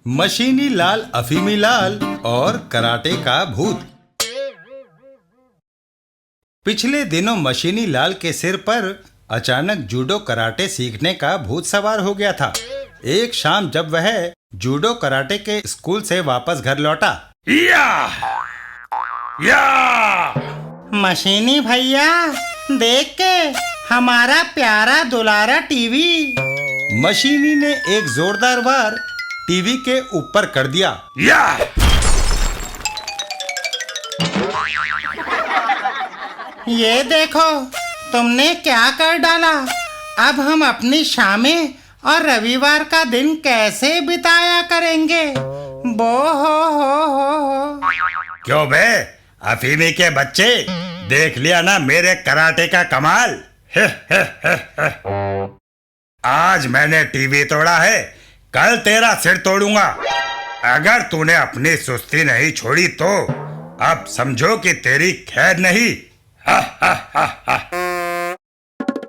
मशीनी लाल, अफीमी लाल और कराटे का भूत। पिछले दिनों मशीनी लाल के सिर पर अचानक जूडो कराटे सीखने का भूत सवार हो गया था। एक शाम जब वह जूडो कराटे के स्कूल से वापस घर लौटा, मशीनी भैया देख के हमारा प्यारा दुलारा टीवी। मशीनी ने एक जोरदार वार टीवी के ऊपर कर दिया। ये देखो तुमने क्या कर डाला। अब हम अपनी शामें और रविवार का दिन कैसे बिताया करेंगे। बो हो। क्यों बे अफीमी के बच्चे, देख लिया ना मेरे कराटे का कमाल। आज मैंने टीवी तोड़ा है, कल तेरा सिर तोड़ूंगा। अगर तूने अपनी सुस्ती नहीं छोड़ी तो अब समझो कि तेरी खैर नहीं।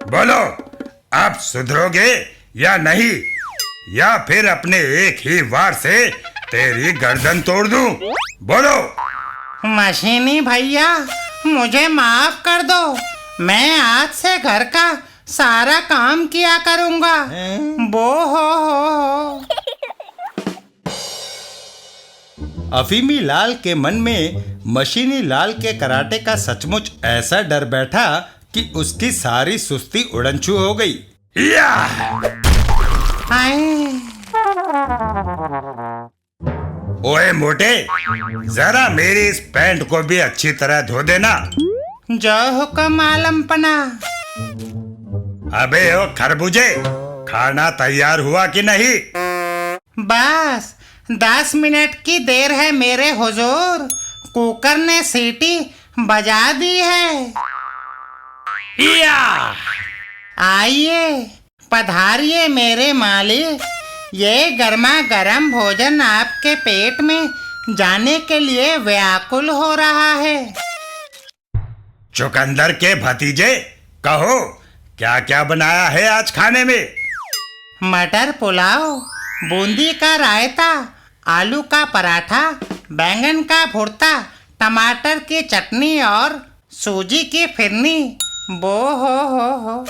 बोलो अब सुधरोगे या नहीं, या फिर अपने एक ही वार से तेरी गर्दन तोड़ दूं। बोलो। मशीनी भैया मुझे माफ कर दो, मैं आज से घर का सारा काम किया करूंगा। बो हो। अफीमी लाल के मन में मशीनी लाल के कराटे का सचमुच ऐसा डर बैठा कि उसकी सारी सुस्ती उड़नछू हो गई। ओए मोटे, जरा मेरी इस पैंट को भी अच्छी तरह धो देना। जो हुक्म आलमपना। अबे ओ खरबूजे, खाना तैयार हुआ कि नहीं? बस 10 मिनट की देर है मेरे हुजूर, कुकर ने सीटी बजा दी है। आइए पधारिए मेरे मालिक, ये गर्मा गर्म भोजन आपके पेट में जाने के लिए व्याकुल हो रहा है। चुकंदर के भतीजे, कहो क्या क्या बनाया है आज खाने में? मटर पुलाव, बूंदी का रायता, आलू का पराठा, बैंगन का भुर्ता, टमाटर की चटनी और सूजी की फिरनी। बो हो।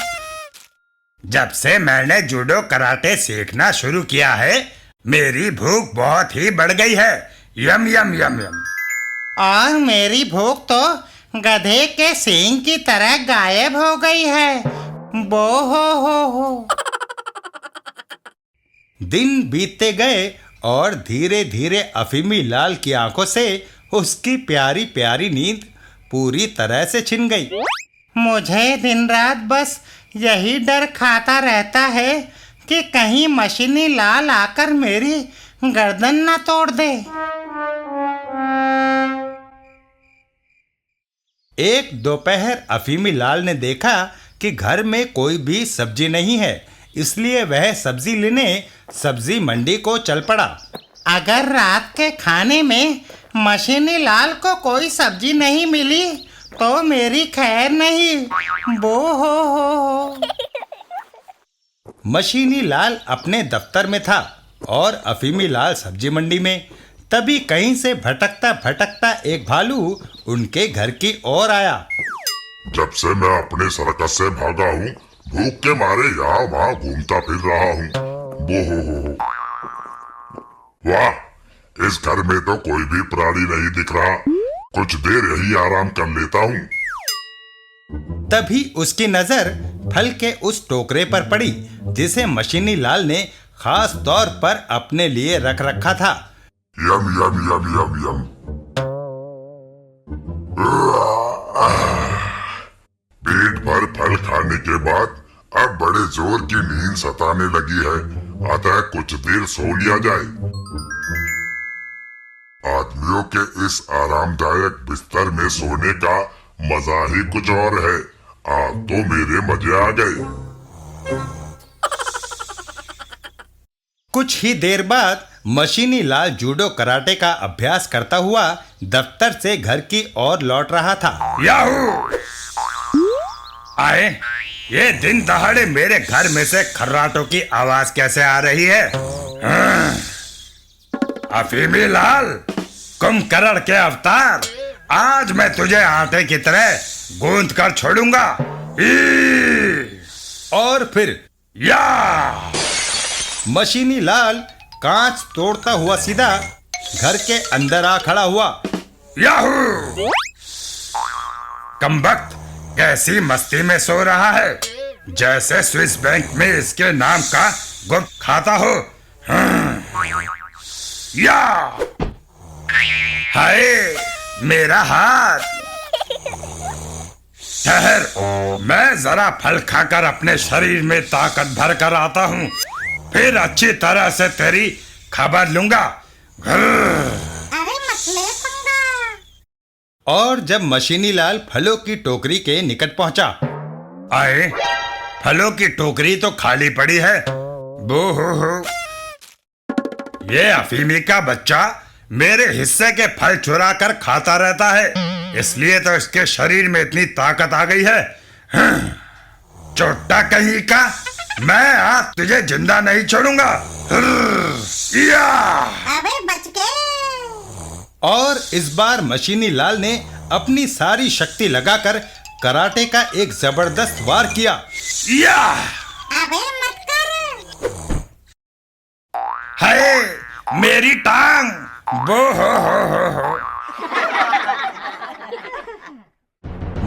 जब से मैंने जूडो कराटे सीखना शुरू किया है, मेरी भूख बहुत ही बढ़ गई है। यम यम यम यम। और मेरी भूख तो गधे के सींग की तरह गायब हो गई है। बो हो। दिन बीतते गए और धीरे धीरे अफीमी लाल की आंखों से उसकी प्यारी प्यारी नींद पूरी तरह से छिन गई। मुझे दिन रात बस यही डर खाता रहता है कि कहीं मशीनी लाल आकर मेरी गर्दन न तोड़ दे। एक दोपहर अफीमी लाल ने देखा कि घर में कोई भी सब्जी नहीं है, इसलिए वह सब्जी लेने सब्जी मंडी को चल पड़ा। अगर रात के खाने में मशीनी लाल को कोई सब्जी नहीं मिली तो मेरी खैर नहीं। बो हो। मशीनी लाल अपने दफ्तर में था और अफीमी लाल सब्जी मंडी में। तभी कहीं से भटकता भटकता एक भालू उनके घर की ओर आया। जब से मैं अपने सर्कस से भागा हूँ, भूख के मारे यहाँ वहाँ घूमता फिर रहा हूँ। बो हो। वाह, इस घर में तो कोई भी प्राणी नहीं दिख रहा। कुछ देर यही आराम कर लेता हूँ। तभी उसकी नजर फल के उस टोकरे पर पड़ी जिसे मशीनी लाल ने खास तौर पर अपने लिए रख रखा था। यम यम यम यम यम। पेट भर फल खाने के बाद अब बड़े जोर की नींद सताने लगी है, अतः कुछ देर सो लिया जाए। आदमियों के इस आरामदायक बिस्तर में सोने का मजा ही कुछ और है। तो मेरे मजे आ गए। कुछ ही देर बाद मशीनी लाल जूडो कराटे का अभ्यास करता हुआ दफ्तर से घर की ओर लौट रहा था। याहू! आए, ये दिन दहाड़े मेरे घर में से खर्राटों की आवाज कैसे आ रही है? अफीमी लाल, कुंभकर्ण के अवतार, आज मैं तुझे आटे की तरह गूंथ कर छोड़ूंगा। और फिर या मशीनी लाल कांच तोड़ता हुआ सीधा घर के अंदर आ खड़ा हुआ। याहू! कमबख्त कैसी मस्ती में सो रहा है, जैसे स्विस बैंक में इसके नाम का गुप्त खाता हो। या हाय मेरा हाथ। ठहर, मैं जरा फल खाकर अपने शरीर में ताकत भर कर आता हूँ, फिर अच्छी तरह से तेरी खबर लूंगा। अरे मत ले पंगा। और जब मशीनी लाल फलों की टोकरी के निकट पहुंचा, आए, फलों की टोकरी तो खाली पड़ी है। बो हो, ये अफीमी का बच्चा मेरे हिस्से के फल चुरा कर खाता रहता है, इसलिए तो इसके शरीर में इतनी ताकत आ गई है। चोटा कहीं का, मैं आज तुझे जिंदा नहीं छोड़ूंगा। या अबे बच गए। और इस बार मशीनी लाल ने अपनी सारी शक्ति लगाकर कराटे का एक जबरदस्त वार किया। या अबे मत कर। हाय मेरी टांग। बो हो।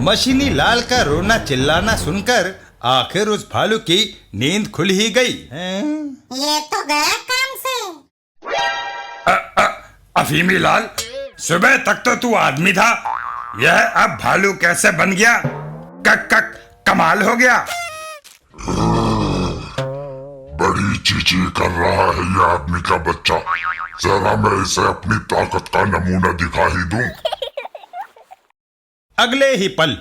मशीनी लाल का रोना चिल्लाना सुनकर आखिर उस भालू की नींद खुल ही गई। ये तो गया काम से। अफीमी लाल, सुबह तक तो तू आदमी था, यह अब भालू कैसे बन गया? कक कमाल हो गया। बड़ी चीची कर रहा है ये आदमी का बच्चा, जरा मैं इसे अपनी ताकत का नमूना दिखा ही दूं। अगले ही पल,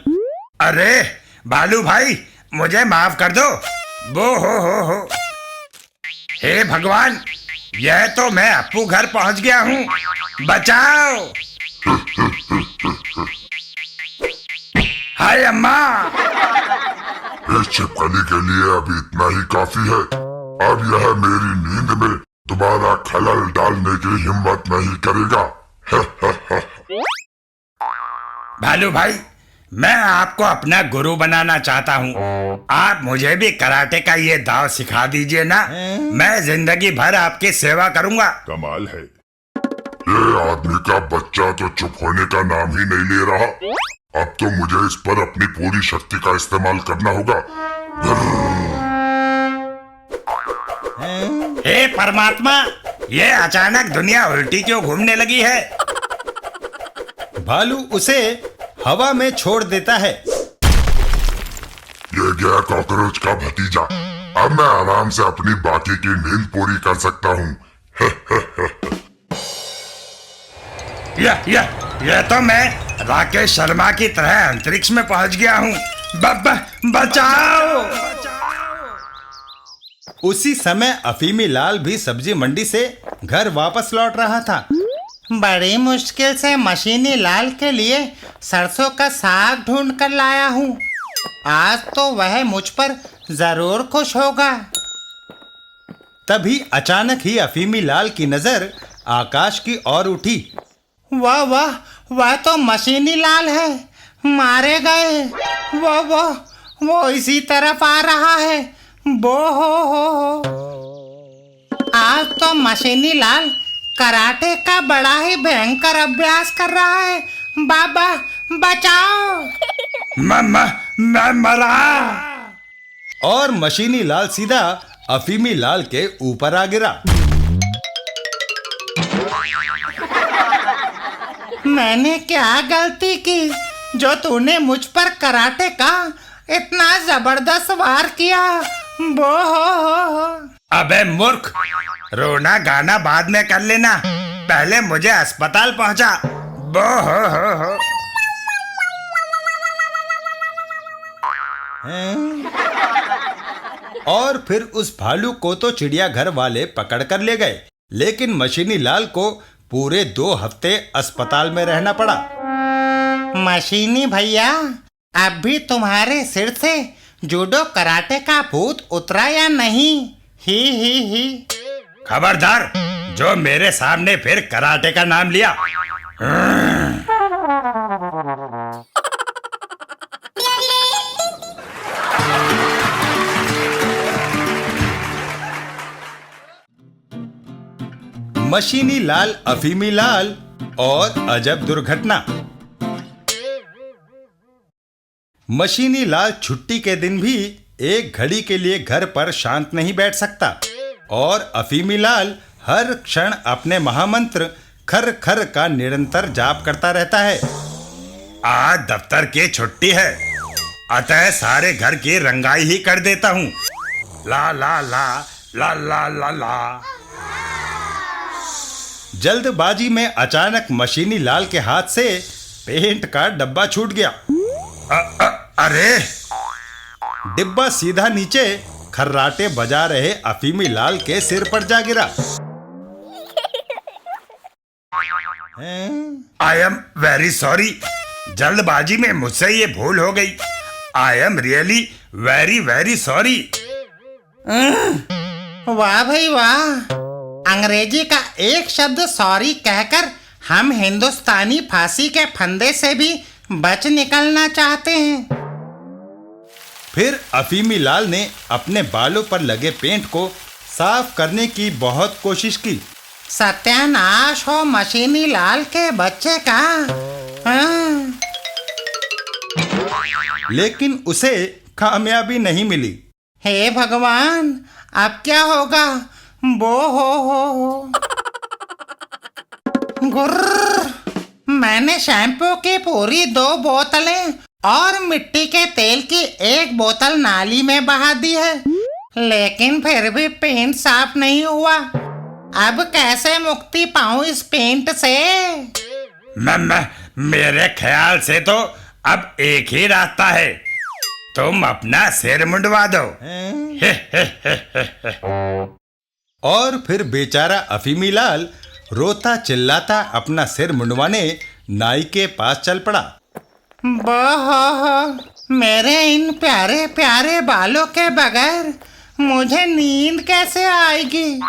अरे भालू भाई, मुझे माफ कर दो। बो हो। हे भगवान, यह तो मैं अपू घर पहुंच गया हूँ, बचाओ। हाय अम्मा। इस छिपकली के लिए अभी इतना ही काफी है। अब यह मेरी नींद में दोबारा खलल डालने की हिम्मत नहीं करेगा। भालू भाई, मैं आपको अपना गुरु बनाना चाहता हूँ, आप मुझे भी कराटे का ये दाव सिखा दीजिए ना, मैं जिंदगी भर आपकी सेवा करूँगा। कमाल है, ये आदमी का बच्चा तो चुप होने का नाम ही नहीं ले रहा। अब तो मुझे इस पर अपनी पूरी शक्ति का इस्तेमाल करना होगा। हे परमात्मा, ये अचानक दुनिया उल्टी क्यों घूमने लगी है? भालू उसे हवा में छोड़ देता है। ये गया कॉकरोच का भतीजा, अब मैं आराम से अपनी बाकी की नींद पूरी कर सकता हूँ। यह तो मैं राकेश शर्मा की तरह अंतरिक्ष में पहुंच गया हूँ। बचाओ। उसी समय अफीमी लाल भी सब्जी मंडी से घर वापस लौट रहा था। बड़ी मुश्किल से मशीनी लाल के लिए सरसों का साग ढूंढ कर लाया हूँ, आज तो वह मुझ पर जरूर खुश होगा। तभी अचानक ही अफीमी लाल की नजर आकाश की ओर उठी। वाह वाह, वह तो मशीनी लाल है, मारे गए। वो इसी तरफ आ रहा है। बो हो। आज तो मशीनी लाल कराटे का बड़ा ही भयंकर अभ्यास कर रहा है। बाबा बचाओ। मैं मरा। और मशीनी लाल सीधा अफीमी लाल के ऊपर आ गिरा। मैंने क्या गलती की जो तूने मुझ पर कराटे का इतना जबरदस्त वार किया? बो हो। अबे मूर्ख, रोना गाना बाद में कर लेना, पहले मुझे अस्पताल पहुंचा। बो हो। और फिर उस भालू को तो चिड़ियाघर वाले पकड़ कर ले गए, लेकिन मशीनी लाल को पूरे 2 हफ्ते अस्पताल में रहना पड़ा। मशीनी भैया, अब भी तुम्हारे सिर से जूडो कराटे का भूत उतरा या नहीं? ही। खबरदार, जो मेरे सामने फिर कराटे का नाम लिया। मशीनी लाल, अफीमी लाल और अजब दुर्घटना। मशीनी लाल छुट्टी के दिन भी एक घड़ी के लिए घर पर शांत नहीं बैठ सकता और अफीमी लाल हर क्षण अपने महामंत्र खर खर का निरंतर जाप करता रहता है। आज दफ्तर की छुट्टी है, अतः सारे घर की रंगाई ही कर देता हूँ। ला ला ला ला ला ला ला। जल्दबाजी में अचानक मशीनी लाल के हाथ से पेंट का डब्बा छूट गया। अरे! डिब्बा सीधा नीचे खर्राटे बजा रहे अफीमी लाल के सिर पर जा गिरा। आई एम वेरी सॉरी, जल्दबाजी में मुझसे ये भूल हो गई। I am really very very sorry. वाह भाई वाह, अंग्रेजी का एक शब्द सॉरी कहकर हम हिंदुस्तानी फांसी के फंदे से भी बच निकलना चाहते हैं। फिर अफीमी लाल ने अपने बालों पर लगे पेंट को साफ करने की बहुत कोशिश की। सत्यानाश हो मशीनी लाल के बच्चे का। लेकिन उसे कामयाबी नहीं मिली। हे भगवान, अब क्या होगा? बो हो। गुर्र, मैंने शैम्पू की पूरी 2 बोतलें और मिट्टी के तेल की 1 बोतल नाली में बहा दी है, लेकिन फिर भी पेंट साफ नहीं हुआ। अब कैसे मुक्ति पाऊं इस पेंट से? मेरे ख्याल से तो अब एक ही रास्ता है, तुम अपना सिर मुंडवा दो। और फिर बेचारा अफीमी लाल रोता चिल्लाता अपना सिर मुंडवाने नाई के पास चल पड़ा। मेरे इन प्यारे प्यारे बालों के बगैर मुझे नींद कैसे आएगी?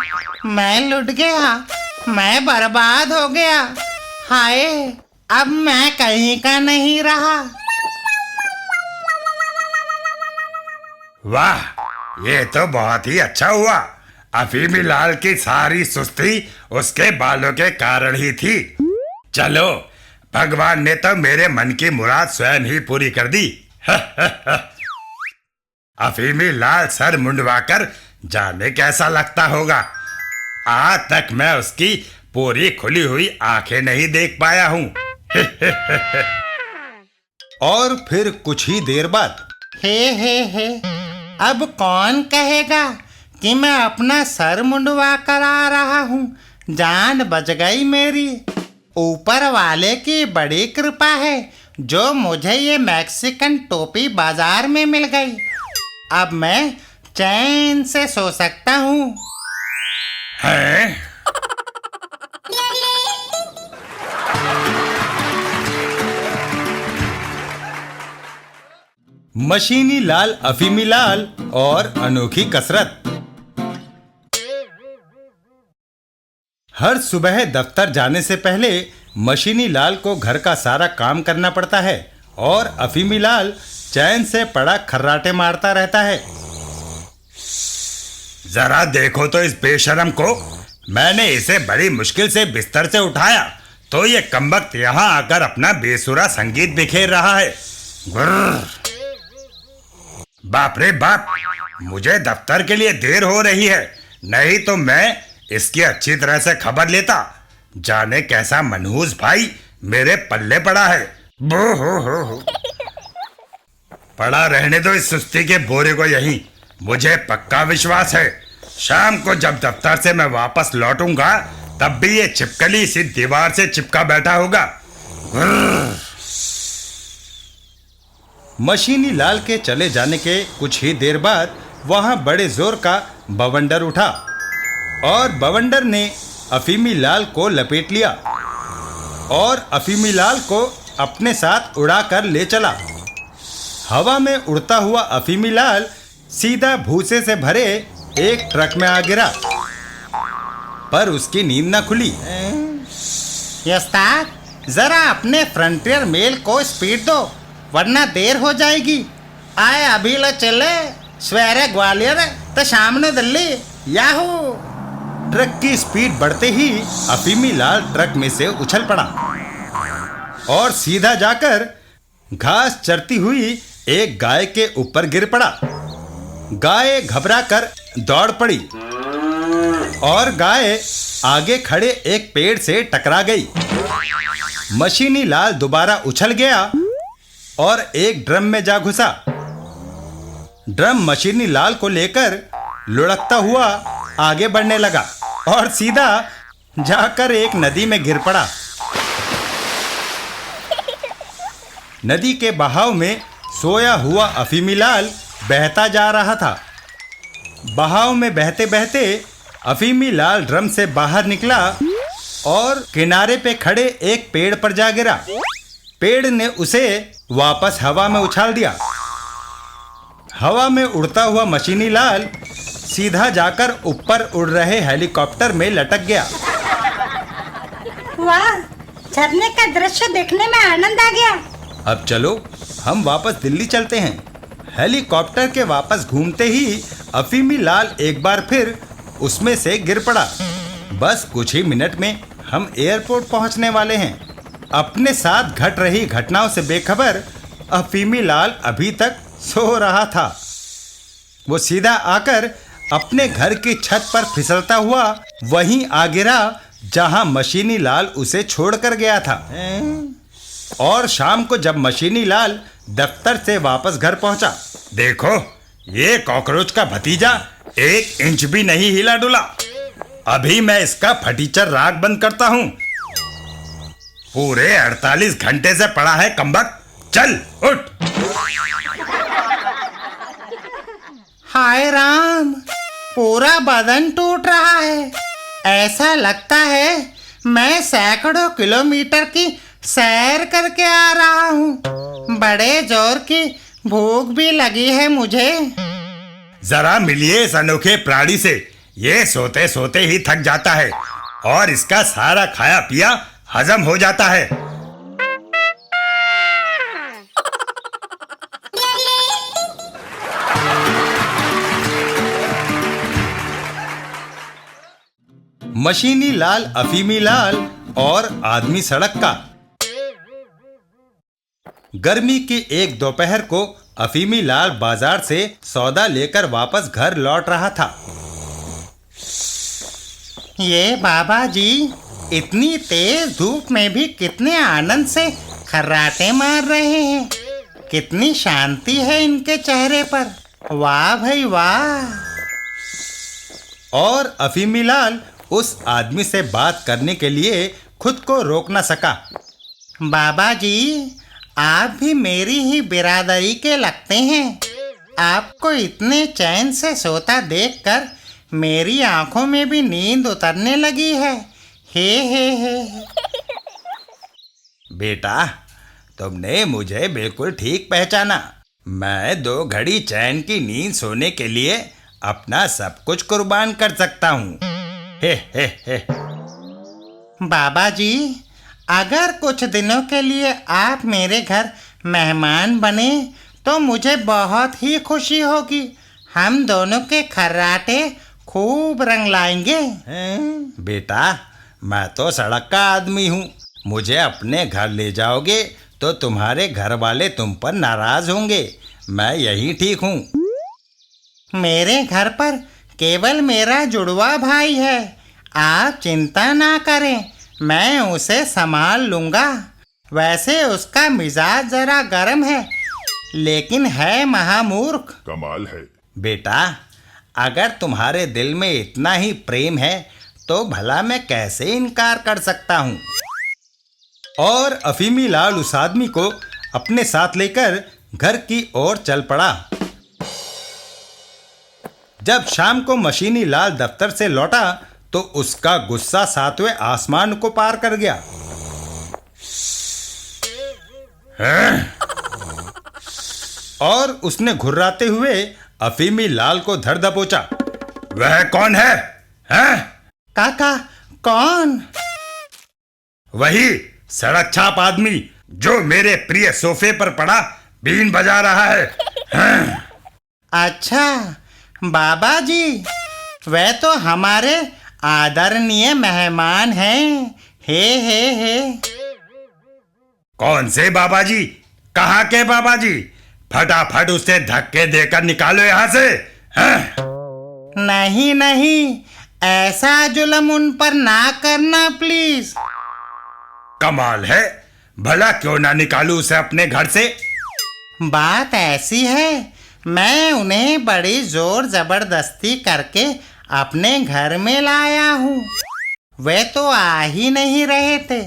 मैं लुट गया, मैं बर्बाद हो गया। हाय, अब मैं कहीं का नहीं रहा। वाह, ये तो बहुत ही अच्छा हुआ। अफीमी लाल की सारी सुस्ती उसके बालों के कारण ही थी। चलो, भगवान ने तो मेरे मन की मुराद स्वयं ही पूरी कर दी। अफीमी लाल सर मुंडवाकर जाने कैसा लगता होगा। आज तक मैं उसकी पूरी खुली हुई आंखें नहीं देख पाया हूँ। और फिर कुछ ही देर बाद हे, अब कौन कहेगा कि मैं अपना सर मुंडवा कर आ रहा हूँ? जान बच गई मेरी। ऊपर वाले की बड़ी कृपा है जो मुझे ये मैक्सिकन टोपी बाजार में मिल गई। अब मैं चैन से सो सकता हूँ। हैं? मशीनी लाल, अफीमी लाल और अनोखी कसरत। हर सुबह दफ्तर जाने से पहले मशीनी लाल को घर का सारा काम करना पड़ता है और अफीमी लाल चैन से पड़ा खर्राटे मारता रहता है। जरा देखो तो इस बेशरम को। मैंने इसे बड़ी मुश्किल से बिस्तर से उठाया तो ये कमबख्त यहाँ आकर अपना बेसुरा संगीत बिखेर रहा है। बाप रे बाप, मुझे दफ्तर के लिए देर हो रही है, नहीं तो मैं इसकी अच्छी तरह से खबर लेता। जाने कैसा मनहूस भाई मेरे पल्ले पड़ा है। बो हो। पड़ा रहने दो इस सुस्ती के बोरे को यहीं। मुझे पक्का विश्वास है शाम को जब दफ्तर से मैं वापस लौटूंगा तब भी ये छिपकली इसी दीवार से चिपका बैठा होगा। मशीनी लाल के चले जाने के कुछ ही देर बाद वहां बड़े जोर का बवंडर उठा और बवंडर ने अफीमी लाल को लपेट लिया और अफीमी लाल को अपने साथ उड़ाकर ले चला। हवा में उड़ता हुआ अफीमी लाल सीधा भूसे से भरे एक ट्रक में आ गिरा। पर उसकी नींद न खुली। उस्ताद, जरा अपने फ्रंटियर मेल को स्पीड दो वरना देर हो जाएगी। आए अभी लो चले, सवेरे ग्वालियर तो शाम ने दिल्ली। याहू! ट्रक की स्पीड बढ़ते ही अफीमी लाल ट्रक में से उछल पड़ा और सीधा जाकर घास चरती हुई एक गाय के ऊपर गिर पड़ा। गाय घबराकर दौड़ पड़ी और गाय आगे खड़े एक पेड़ से टकरा गई। मशीनी लाल दोबारा उछल गया और एक ड्रम में जा घुसा। ड्रम मशीनी लाल को लेकर लुढ़कता हुआ आगे बढ़ने लगा और सीधा जाकर एक नदी में गिर पड़ा। नदी के बहाव में सोया हुआ अफीमी लाल बहता जा रहा था। बहाव में बहते बहते अफीमी लाल ड्रम से बाहर निकला और किनारे पे खड़े एक पेड़ पर जा गिरा। पेड़ ने उसे वापस हवा में उछाल दिया। हवा में उड़ता हुआ मशीनी लाल सीधा जाकर ऊपर उड़ रहे हेलीकॉप्टर में लटक गया। वाह, झरने का दृश्य देखने में आनंद आ गया। अब चलो हम वापस दिल्ली चलते हैं। हेलीकॉप्टर के वापस घूमते ही अफीमी लाल एक बार फिर उसमें से गिर पड़ा। बस कुछ ही मिनट में हम एयरपोर्ट पहुंचने वाले हैं। अपने साथ घट रही घटनाओं से बेखबर अफीमी लाल अभी तक सो रहा था। वो सीधा आकर अपने घर की छत पर फिसलता हुआ वहीं आ गिरा जहां मशीनी लाल उसे छोड़कर गया था। और शाम को जब मशीनी लाल दफ्तर से वापस घर पहुंचा, देखो, ये कॉकरोच का भतीजा 1 इंच भी नहीं हिला डुला। अभी मैं इसका फटीचर राख बंद करता हूँ। पूरे 48 घंटे से पड़ा है कमबख्त। चल उठ। हाय राम, पूरा बदन टूट रहा है। ऐसा लगता है मैं सैकड़ों किलोमीटर की सैर करके आ रहा हूँ। बड़े जोर की भूख भी लगी है मुझे। जरा मिलिए इस अनोखे प्राणी से। ये सोते सोते ही थक जाता है और इसका सारा खाया पिया हजम हो जाता है। मशीनी लाल, अफीमी लाल और आदमी सड़क का। गर्मी की एक दोपहर को अफीमी लाल बाजार से सौदा लेकर वापस घर लौट रहा था। ये बाबा जी इतनी तेज धूप में भी कितने आनंद से खर्राटे मार रहे हैं। कितनी शांति है इनके चेहरे पर। वाह भाई वाह। और अफीमी लाल उस आदमी से बात करने के लिए खुद को रोक न सका। बाबा जी, आप भी मेरी ही बिरादरी के लगते हैं। आपको इतने चैन से सोता देखकर मेरी आंखों में भी नींद उतरने लगी है। हे। बेटा, तुमने मुझे बिल्कुल ठीक पहचाना। मैं 2 घड़ी चैन की नींद सोने के लिए अपना सब कुछ कुर्बान कर सकता हूँ। हे। बाबा जी, अगर कुछ दिनों के लिए आप मेरे घर मेहमान बने तो मुझे बहुत ही खुशी होगी। हम दोनों के खर्राटे खूब रंग लाएंगे। बेटा, मैं तो सड़क का आदमी हूँ। मुझे अपने घर ले जाओगे तो तुम्हारे घर वाले तुम पर नाराज होंगे। मैं यही ठीक हूँ। मेरे घर पर केवल मेरा जुड़वा भाई है। आप चिंता ना करें, मैं उसे संभाल लूंगा। वैसे उसका मिजाज जरा गर्म है, लेकिन है महामूर्ख। कमाल है। बेटा, अगर तुम्हारे दिल में इतना ही प्रेम है तो भला मैं कैसे इनकार कर सकता हूँ। और अफीमी लाल उस आदमी को अपने साथ लेकर घर की ओर चल पड़ा। जब शाम को मशीनी लाल दफ्तर से लौटा तो उसका गुस्सा 7वें आसमान को पार कर गया। और उसने घुर्राते हुए अफीमी लाल को धर दबोचा। वह कौन है? काका, कौन? वही सड़क छाप आदमी जो मेरे प्रिय सोफे पर पड़ा बीन बजा रहा है। हाँ। अच्छा बाबा जी, वे तो हमारे आदरणीय मेहमान हैं। हे। कौन से बाबा जी? कहाँ के बाबा जी? फटाफट उसे धक्के देकर निकालो यहाँ से। हाँ? नहीं, ऐसा जुल्म उन पर ना करना प्लीज। कमाल है, भला क्यों ना निकालू उसे अपने घर से? बात ऐसी है, मैं उन्हें बड़ी जोर जबरदस्ती करके अपने घर में लाया हूँ। वे तो आ ही नहीं रहे थे।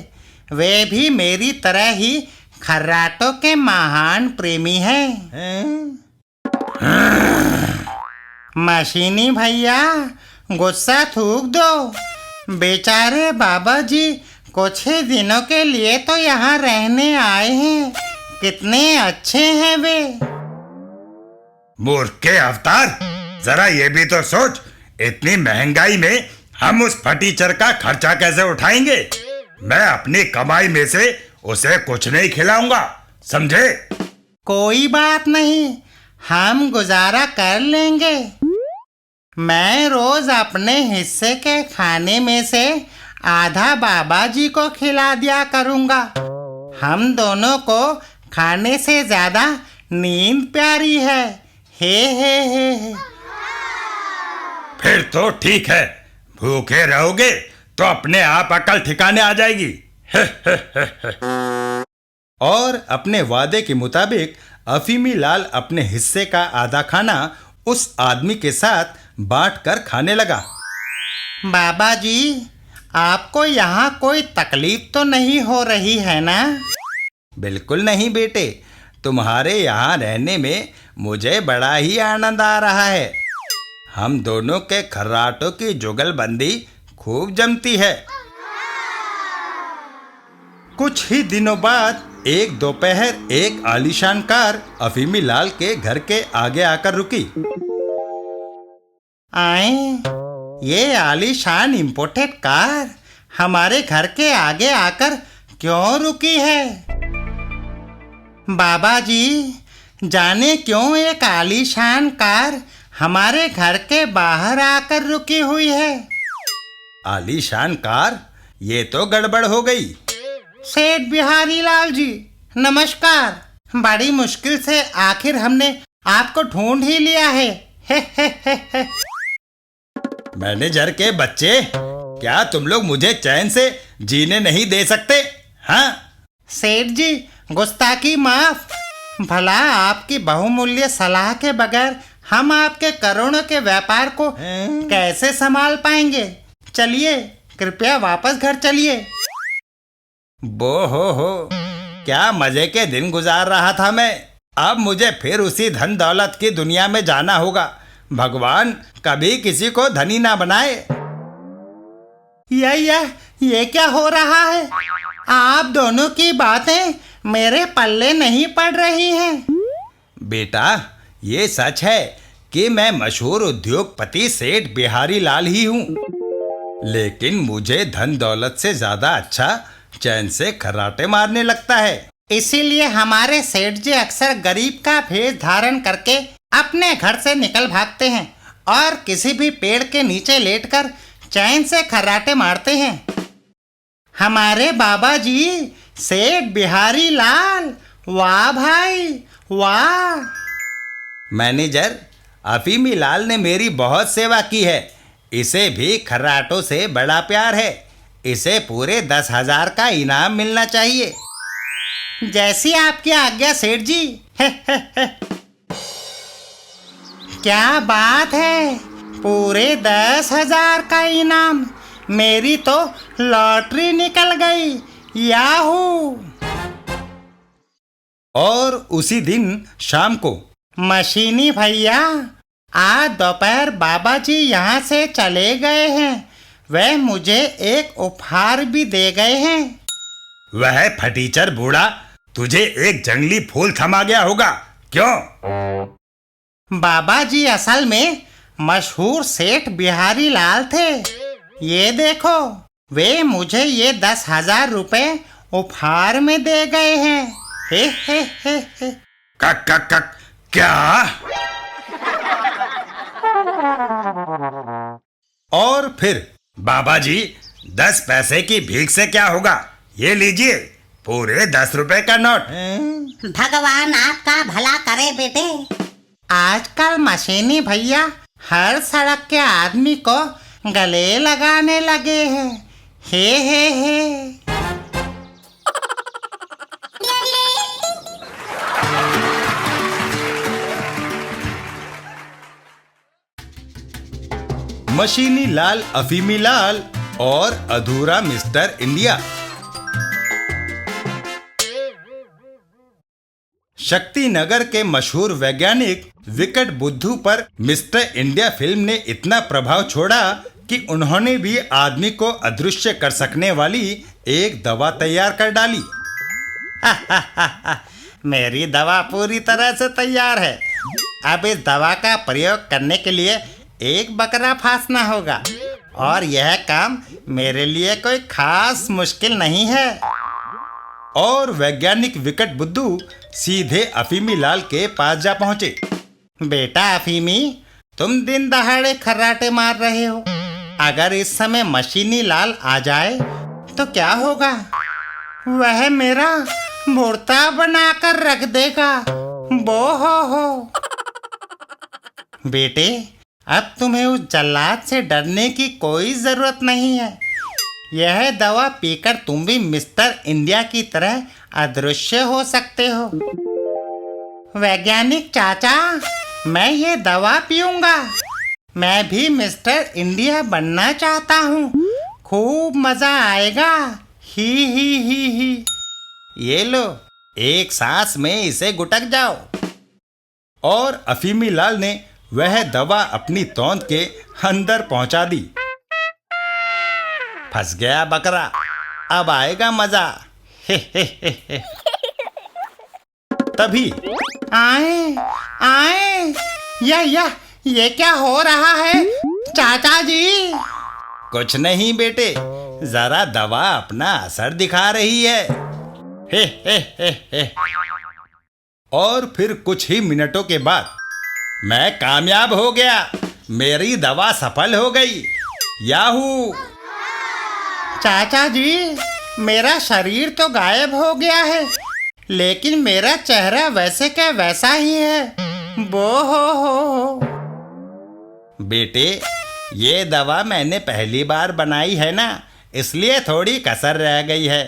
वे भी मेरी तरह ही खर्राटों के महान प्रेमी हैं। मशीनी भैया, गुस्सा थूक दो। बेचारे बाबा जी कुछ ही दिनों के लिए तो यहाँ रहने आए हैं। कितने अच्छे हैं वे। मूर्ख के अवतार, जरा ये भी तो सोच, इतनी महंगाई में हम उस फटीचर का खर्चा कैसे उठाएंगे? मैं अपनी कमाई में से उसे कुछ नहीं खिलाऊंगा, समझे? कोई बात नहीं, हम गुजारा कर लेंगे। मैं रोज अपने हिस्से के खाने में से आधा बाबा जी को खिला दिया करूंगा। हम दोनों को खाने से ज्यादा नींद प्यारी है। हे। फिर तो ठीक है, भूखे रहोगे तो अपने आप अकल ठिकाने आ जाएगी। और अपने वादे के मुताबिक अफीमी लाल अपने हिस्से का आधा खाना उस आदमी के साथ बांटकर खाने लगा। बाबा जी, आपको यहाँ कोई तकलीफ तो नहीं हो रही है ना? बिल्कुल नहीं बेटे, तुम्हारे यहाँ रहने में मुझे बड़ा ही आनंद आ रहा है। हम दोनों के खर्राटों की जुगलबंदी खूब जमती है। कुछ ही दिनों बाद एक दोपहर एक आलीशान कार अफीमी लाल के घर के आगे आकर रुकी। आए, ये आलीशान इंपोर्टेड कार हमारे घर के आगे आकर क्यों रुकी है? बाबा जी, जाने क्यों एक आलीशान कार हमारे घर के बाहर आकर रुकी हुई है? आलीशान कार? ये तो गड़बड़ हो गई। सेठ बिहारी लाल जी, नमस्कार। बड़ी मुश्किल से आखिर हमने आपको ढूंढ ही लिया है। हे। मैनेजर के बच्चे, क्या तुम लोग मुझे चैन से जीने नहीं दे सकते? हाँ? सेठ जी, गुस्ताखी माफ। भला आपकी बहुमूल्य सलाह के बगैर हम आपके करोड़ों के व्यापार को कैसे संभाल पाएंगे? चलिए, कृपया वापस घर चलिए। बो हो, क्या मजे के दिन गुजार रहा था मैं। अब मुझे फिर उसी धन दौलत की दुनिया में जाना होगा। भगवान कभी किसी को धनी ना बनाए। ये क्या हो रहा है? आप दोनों की बातें मेरे पल्ले नहीं पड़ रही हैं। बेटा, ये सच है कि मैं मशहूर उद्योगपति सेठ बिहारी लाल ही हूँ, लेकिन मुझे धन दौलत से ज्यादा अच्छा चैन से खर्राटे मारने लगता है। इसीलिए हमारे सेठ जी अक्सर गरीब का भेष धारण करके अपने घर से निकल भागते हैं और किसी भी पेड़ के नीचे लेटकर चैन से खर्राटे मारते हैं। हमारे बाबा जी सेठ बिहारी लाल, वाह भाई वाह। मैनेजर, अफीमी लाल ने मेरी बहुत सेवा की है। इसे भी खर्राटों से बड़ा प्यार है। इसे पूरे 10,000 का इनाम मिलना चाहिए। जैसी आपकी आज्ञा सेठ जी। क्या बात है, पूरे 10,000 का इनाम। मेरी तो लॉटरी निकल गई। याहू। और उसी दिन शाम को मशीनी भैया, आज दोपहर बाबा जी यहाँ से चले गए हैं। वह मुझे एक उपहार भी दे गए हैं। वह फटीचर बूढ़ा तुझे एक जंगली फूल थमा गया होगा, क्यों? बाबा जी असल में मशहूर सेठ बिहारी लाल थे। ये देखो, वे मुझे ये 10,000 रुपए उपहार में दे गए हैं। हे। कक कक कक क्या? और फिर बाबा जी 10 पैसे की भीख से क्या होगा? ये लीजिए पूरे 10 रुपए का नोट। भगवान आपका भला करे बेटे। आजकल मशीनी भैया हर सड़क के आदमी को गले लगाने लगे हैं। हे। मशीनी लाल, अफीमी लाल और अधूरा मिस्टर इंडिया। शक्तिनगर के मशहूर वैज्ञानिक विकट बुद्धू पर मिस्टर इंडिया फिल्म ने इतना प्रभाव छोड़ा कि उन्होंने भी आदमी को अदृश्य कर सकने वाली एक दवा तैयार कर डाली। मेरी दवा पूरी तरह से तैयार है। अब इस दवा का प्रयोग करने के लिए एक बकरा फांसना होगा और यह काम मेरे लिए कोई खास मुश्किल नहीं है। और वैज्ञानिक विकट बुद्धू सीधे अफीमी लाल के पास जा पहुंचे। बेटा अफीमी, तुम दिन दहाड़े खर्राटे मार रहे हो। अगर इस समय मशीनी लाल आ जाए तो क्या होगा? वह मेरा मूर्ता बनाकर रख देगा। बो हो। बेटे, अब तुम्हें उस जल्लाद से डरने की कोई जरूरत नहीं है। यह दवा पीकर तुम भी मिस्टर इंडिया की तरह अदृश्य हो सकते हो। वैज्ञानिक चाचा, मैं ये दवा पीऊंगा। मैं भी मिस्टर इंडिया बनना चाहता हूँ। खूब मजा आएगा। ही। ये लो, एक सांस में इसे गुटक जाओ। और अफीमी लाल ने वह दवा अपनी तोंद के अंदर पहुंचा दी। फंस गया बकरा, अब आएगा मजा। तभी आए। ये क्या हो रहा है चाचा जी? कुछ नहीं बेटे, जरा दवा अपना असर दिखा रही है। हे। और फिर कुछ ही मिनटों के बाद मैं कामयाब हो गया। मेरी दवा सफल हो गई। याहू! चाचा जी, मेरा शरीर तो गायब हो गया है, लेकिन मेरा चेहरा वैसे का वैसा ही है। बो हो। बेटे, ये दवा मैंने पहली बार बनाई है ना, इसलिए थोड़ी कसर रह गई है।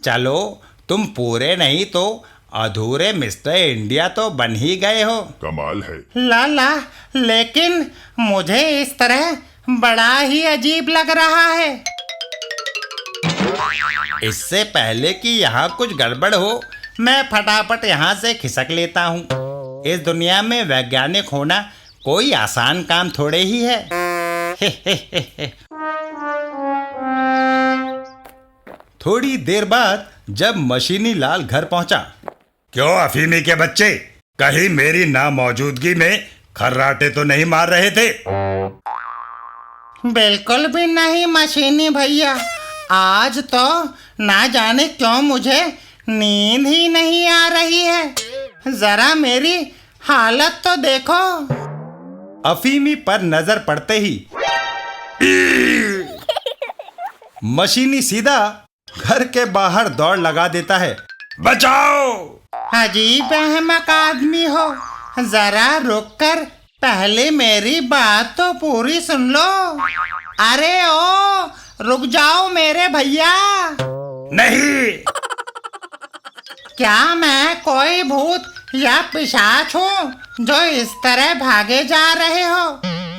चलो, तुम पूरे नहीं तो अधूरे मिस्टर इंडिया तो बन ही गए हो। कमाल है। लाला, लेकिन मुझे इस तरह बड़ा ही अजीब लग रहा है। इससे पहले कि यहाँ कुछ गड़बड़ हो, मैं फटाफट यहाँ से खिसक लेता हूँ। इस दुनिया में वैज्ञानिक होना कोई आसान काम थोड़े ही है। थोड़ी देर बाद जब मशीनी लाल घर पहुंचा। क्यों अफीमी के बच्चे, कहीं मेरी नामौजूदगी में खर्राटे तो नहीं मार रहे थे? बिल्कुल भी नहीं मशीनी भैया। आज तो ना जाने क्यों मुझे नींद ही नहीं आ रही है। जरा मेरी हालत तो देखो। अफीमी पर नजर पड़ते ही मशीनी सीधा घर के बाहर दौड़ लगा देता है। बचाओ! अजीब अहमक आदमी हो। जरा रुक कर पहले मेरी बात तो पूरी सुन लो। अरे ओ, रुक जाओ मेरे भैया। नहीं! क्या मैं कोई भूत या पिशाच हूँ जो इस तरह भागे जा रहे हो?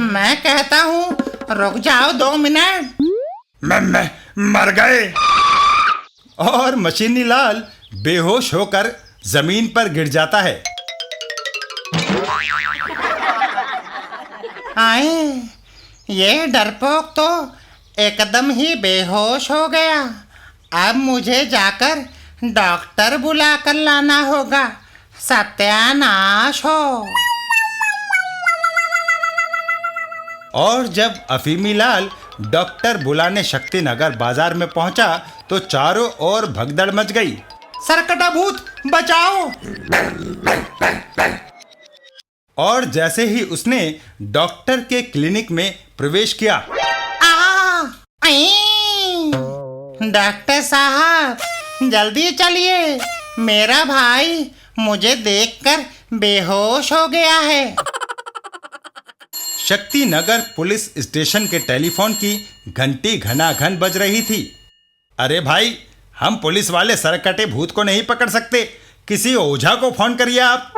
मैं कहता हूँ रुक जाओ 2 मिनट। मैं मर गए। और मशीनी लाल बेहोश होकर जमीन पर गिर जाता है। आए, ये डरपोक तो एकदम ही बेहोश हो गया। अब मुझे जाकर डॉक्टर बुला कर लाना होगा। सत्यानाश हो। और जब अफीमी लाल डॉक्टर बुलाने शक्तिनगर बाजार में पहुंचा तो चारों ओर भगदड़ मच गई। सरकटा भूत बचाओ! और जैसे ही उसने डॉक्टर के क्लिनिक में प्रवेश किया, डॉक्टर साहब जल्दी चलिए, मेरा भाई मुझे देखकर बेहोश हो गया है। शक्तिनगर पुलिस स्टेशन के टेलीफोन की घंटी घनाघन बज रही थी। अरे भाई, हम पुलिस वाले सरकटे भूत को नहीं पकड़ सकते, किसी ओझा को फोन करिए आप।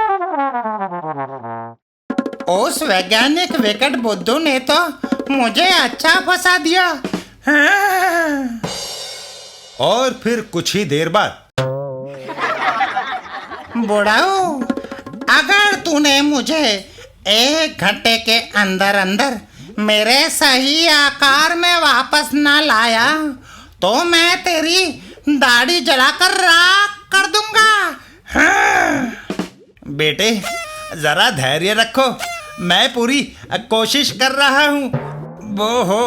उस वैज्ञानिक विकट बुद्धू ने तो मुझे अच्छा फंसा दिया। हाँ। और फिर कुछ ही देर बाद, बुढ़ाऊ, अगर तूने मुझे 1 घंटे के अंदर अंदर मेरे सही आकार में वापस ना लाया तो मैं तेरी दाढ़ी जलाकर राख कर दूंगा। हाँ। बेटे जरा धैर्य रखो, मैं पूरी कोशिश कर रहा हूँ। वो हो।